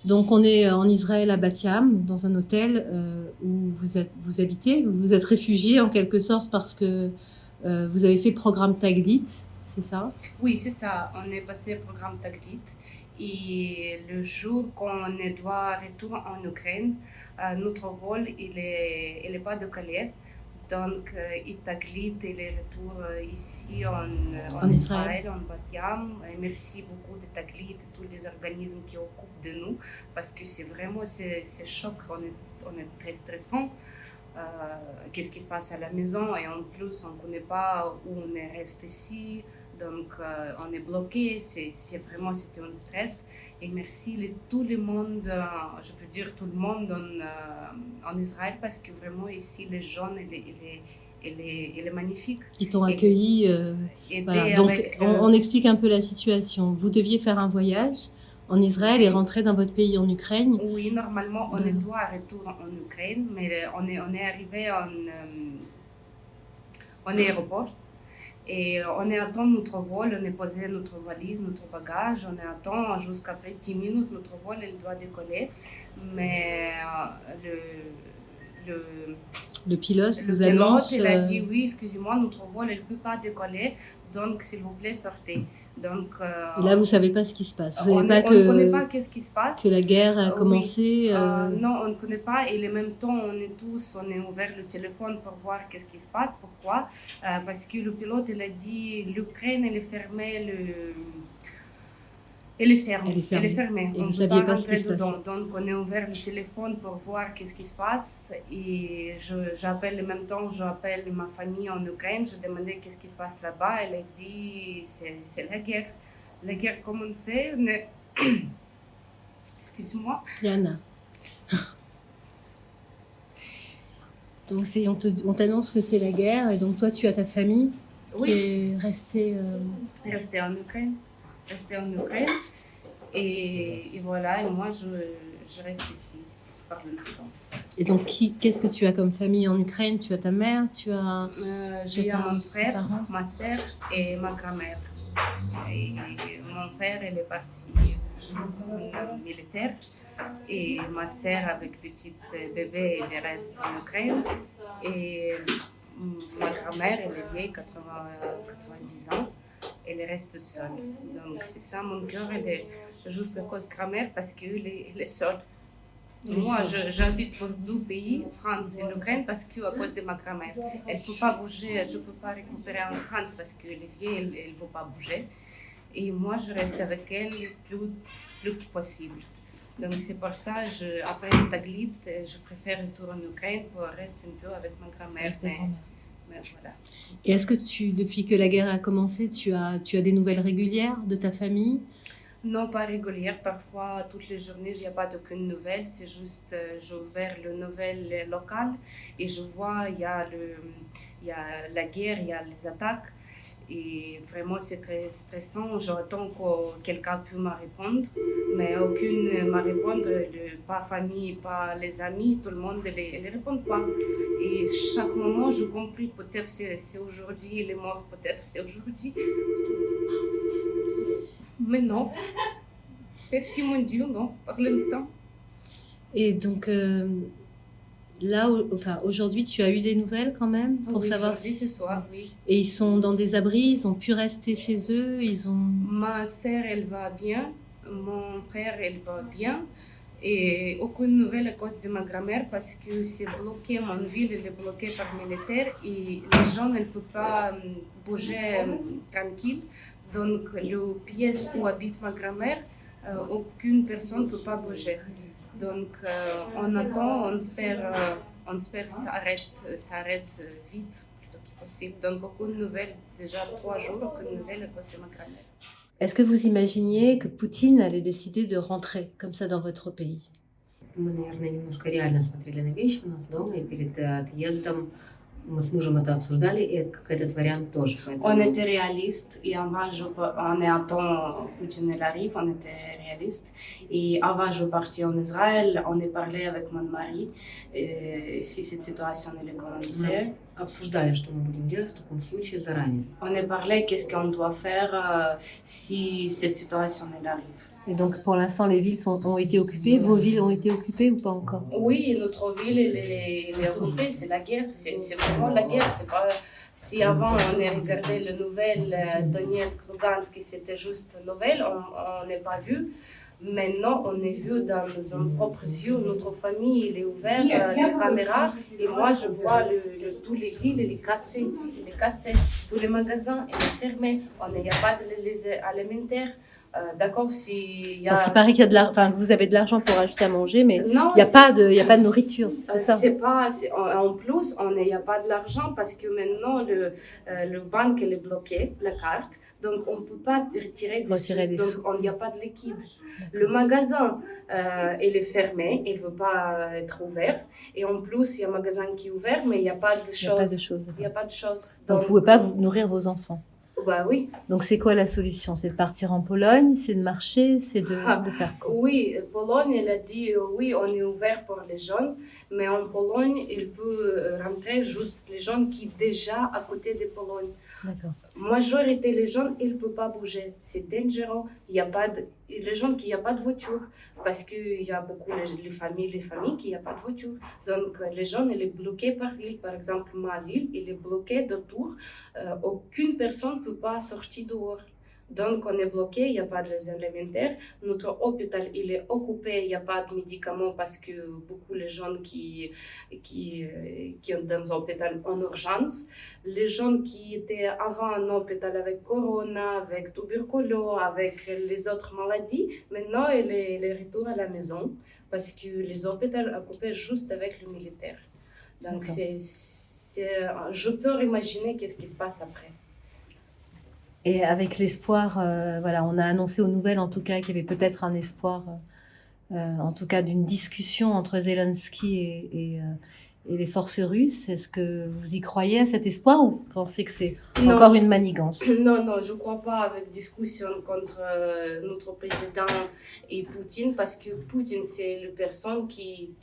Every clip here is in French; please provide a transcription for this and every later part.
Donc, on est en Israël à Bat Yam, dans un hôtel où vous habitez. Vous vous êtes réfugié en quelque sorte parce que vous avez fait le programme Taglit, c'est ça? Oui, c'est ça. On est passé au programme Taglit. Et le jour qu'on doit retourner en Ukraine, notre vol, il est pas décalé. Donc, Taglit, il est retour ici en En Israël. Israël, en Bat Yam. Et merci beaucoup de Taglit et tous les organismes qui occupent de nous parce que c'est choc. On est très stressant. Euh, Qu'est-ce qui se passe à la maison et en plus on ne connaît pas où on est resté ici, donc on est bloqué, c'était un stress. Et merci tout le monde, je peux dire tout le monde en Israël parce que vraiment ici les gens, il est magnifique. Ils t'ont accueilli. Voilà. Donc, on explique un peu la situation. Vous deviez faire un voyage en Israël et rentrer dans votre pays en Ukraine. Oui, normalement, on doit retourner en Ukraine, mais on est arrivé en aéroport et on attend notre vol, on a posé notre valise, notre bagage, on attend jusqu'après 10 minutes, notre vol il doit décoller, mais le pilote vous pilote, annonce. Il a dit oui, excusez-moi, notre vol ne peut pas décoller, donc s'il vous plaît, sortez. Donc, et là, vous ne savez pas ce qui se passe. Vous on savez pas ne connaît pas qu'est-ce qui se passe. Que la guerre a commencé. Oui. Non, on ne connaît pas. Et en même temps, on est ouvert le téléphone pour voir qu'est-ce qui se passe. Pourquoi? Parce que le pilote, il a dit l'Ukraine, elle est fermée. Elle est fermée. Et on vous ne saviez peut pas pas ce qui rentrer se dedans. passe. Donc, on est ouvert le téléphone pour voir qu'est-ce qui se passe. Et j'appelle en même temps, j'appelle ma famille en Ukraine. Je demandais qu'est-ce qui se passe là-bas. Elle a dit c'est la guerre. La guerre commençait. Mais... Excuse-moi. Yana. Donc, on t'annonce que c'est la guerre. Et donc, toi, tu as ta famille qui est restée. Restée en Ukraine. Et voilà, et moi, je reste ici par l'instant. Et donc, qu'est-ce que tu as comme famille en Ukraine? Tu as ta mère, tu as... J'ai mon frère, ma sœur et ma grand-mère. Et mon frère, elle est partie en militaire. Et ma sœur, avec petit bébé, elle reste en Ukraine. Et ma grand-mère, elle est vieille, 90 ans. Elle reste seule. Donc, c'est ça, mon cœur, elle est juste à cause de grand-mère parce qu'elle est seule. Moi, j'habite pour deux pays, France et l'Ukraine, parce qu'à cause de ma grand-mère. Elle ne peut pas bouger, je ne peux pas récupérer en France parce qu'elle est vieille, elle ne veut pas bouger. Et moi, je reste avec elle plus que possible. Donc, c'est pour ça, après le Taglit, je préfère retourner en Ukraine pour rester un peu avec ma grand-mère. Mais voilà. Et est-ce que depuis que la guerre a commencé, tu as des nouvelles régulières de ta famille? Non, pas régulière. Parfois, toutes les journées, il n'y a pas d'aucune nouvelle. C'est juste, j'ai ouvert le nouvelle locale et je vois, il y a la guerre, il y a les attaques. Et vraiment, c'est très stressant. J'attends que quelqu'un puisse me répondre, mais aucune ne m'a répondu. Pas famille, pas les amis, tout le monde ne répond pas. Et chaque moment, je compris, peut-être c'est aujourd'hui, il est mort, peut-être c'est aujourd'hui. Mais non. Merci mon Dieu, non, par l'instant. Et donc, là, aujourd'hui, tu as eu des nouvelles quand même pour savoir aujourd'hui, ce soir, oui. Et ils sont dans des abris, ils ont pu rester chez eux, Ma sœur, elle va bien, mon frère, elle va bien. Et aucune nouvelle à cause de ma grand-mère parce que c'est bloqué, mon ville elle est bloquée par les militaires et les gens ne peuvent pas bouger tranquille. Donc, le pièce où habite ma grand-mère, aucune personne ne peut pas bouger. Donc, on attend, on espère que ça arrête vite, plutôt que possible. Donc, aucune nouvelle, déjà 3 jours, aucune nouvelle à cause de ma grand-mère. Est-ce que vous imaginiez que Poutine allait décider de rentrer comme ça dans votre pays? Мы, наверное, немножко реально смотрели на вещи у нас дома, и перед отъездом мы с мужем это обсуждали, и этот вариант тоже. Поэтому... On était réaliste et avant, on attend Poutine il arrive, on était réaliste. Et avant je partais en Israël, on est parlé avec mon mari si cette situation elle commençait. Обсуждали, что мы будем делать в таком случае заранее. On a parlé qu'est-ce qu'on doit faire si cette situation elle arrive. Et donc, pour l'instant, les villes ont été occupées. Vos villes ont été occupées ou pas encore? Oui, notre ville, elle est occupée, c'est la guerre, c'est vraiment la guerre. C'est pas, si avant on regardait les nouvelles, Donetsk, Lugansk, et c'était juste nouvelles, on n'est pas vu. Maintenant, on est vu dans nos propres yeux, notre famille, elle est ouverte, la caméra, et moi je vois tous les villes, elle est cassée, tous les magasins, elle est fermée, il n'y a pas de les alimentaires. D'accord, s'il y a... Parce qu'il paraît qu'il y a de l'argent, enfin, que vous avez de l'argent pour acheter à manger, mais Non, il n'y a pas de nourriture. C'est ça. En plus, il n'y a pas de l'argent parce que maintenant, le banque elle est bloqué, la carte. Donc, on ne peut pas retirer des sous. Donc, il n'y a pas de liquide. Le magasin, il est fermé, il ne veut pas être ouvert. Et en plus, il y a un magasin qui est ouvert, mais il n'y a pas de choses. Il n'y a pas de choses. Donc, vous ne pouvez pas nourrir vos enfants. Bah oui. Donc, c'est quoi la solution? C'est de partir en Pologne? C'est de marcher? C'est de faire quoi? Oui, Pologne, elle a dit oui, on est ouvert pour les jeunes, mais en Pologne, il peut rentrer juste les jeunes qui sont déjà à côté de Pologne. D'accord. Majorité des jeunes, ils ne peuvent pas bouger. C'est dangereux. Il y a pas de... Les gens qui n'ont pas de voiture, parce qu'il y a beaucoup les familles qui n'ont pas de voiture. Donc, les jeunes, ils sont bloqués par ville. Par exemple, ma ville, elle est bloquée d'autour. Aucune personne ne peut pas sortir dehors. Donc, on est bloqué, il n'y a pas de alimentaires. Notre hôpital, il est occupé, il n'y a pas de médicaments parce que beaucoup de gens qui sont dans l'hôpital en urgence. Les gens qui étaient avant en hôpital avec corona, avec tuberculose, avec les autres maladies, maintenant, il est retour à la maison parce que les hôpitaux sont occupés juste avec le militaire. Donc, je peux imaginer qu'est-ce qui se passe après. Et avec l'espoir, voilà, on a annoncé aux nouvelles en tout cas qu'il y avait peut-être un espoir, en tout cas d'une discussion entre Zelensky et les forces russes. Est-ce que vous y croyez à cet espoir ou vous pensez que c'est encore une manigance? Non, je ne crois pas avec discussion contre notre président et Poutine parce que Poutine, c'est la personne qui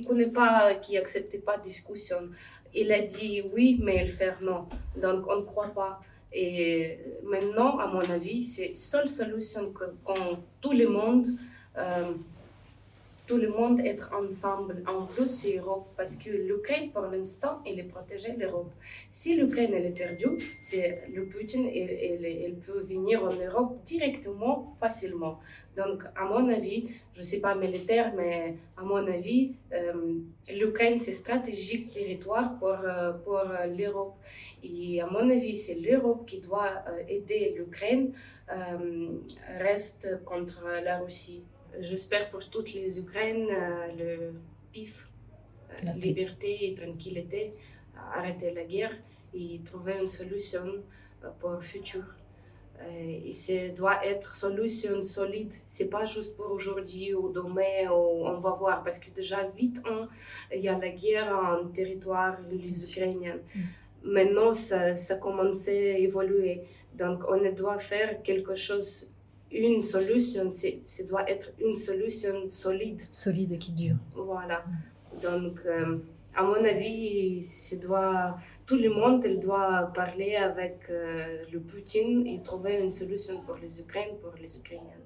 connaît pas, qui n'accepte pas de discussion. Il a dit oui, mais il fait non. Donc, on ne croit pas. Et maintenant, à mon avis, c'est la seule solution que quand tout le monde est ensemble. En plus, c'est l'Europe, parce que l'Ukraine, pour l'instant, elle est protégée, l'Europe. Si l'Ukraine elle est perdue, c'est le Poutine, il peut venir en Europe directement, facilement. Donc, à mon avis, je ne sais pas militaire, mais à mon avis, l'Ukraine, c'est stratégique territoire pour l'Europe. Et à mon avis, c'est l'Europe qui doit aider l'Ukraine reste contre la Russie. J'espère pour toutes les Ukraines le paix, liberté et tranquillité, arrêter la guerre et trouver une solution pour le futur. Et ça doit être une solution solide. C'est pas juste pour aujourd'hui ou demain, ou on va voir. Parce que déjà, vite, il y a la guerre en territoire les Ukrainiens. Maintenant, ça commence à évoluer. Donc, on doit faire quelque chose. Une solution, ça doit être une solution solide. Solide et qui dure. Voilà. Donc, à mon avis, tout le monde doit parler avec le Poutine et trouver une solution pour les Ukrainiens.